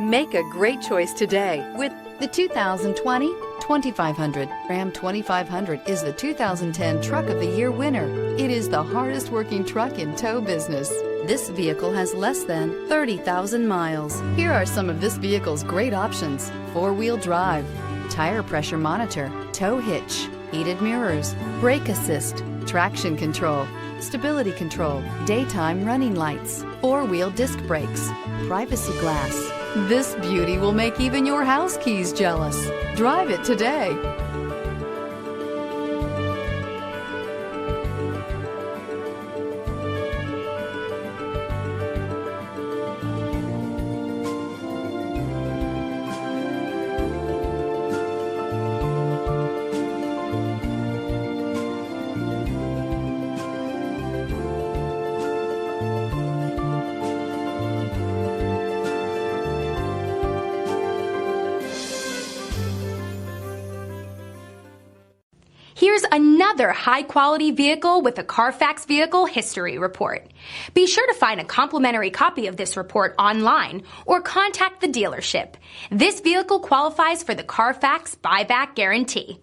Make a great choice today with the 2020 2500. Ram 2500 is the 2010 Truck of the Year winner. It is the hardest working truck in tow business. This vehicle has less than 30,000 miles. Here are some of this vehicle's great options: four-wheel drive, tire pressure monitor, tow hitch, heated mirrors, brake assist, traction control, stability control, daytime running lights, four-wheel disc brakes, privacy glass. This beauty will make even your house keys jealous. Drive it today. Here's another high-quality vehicle with a Carfax Vehicle History Report. Be sure to find a complimentary copy of this report online or contact the dealership. This vehicle qualifies for the Carfax Buyback Guarantee.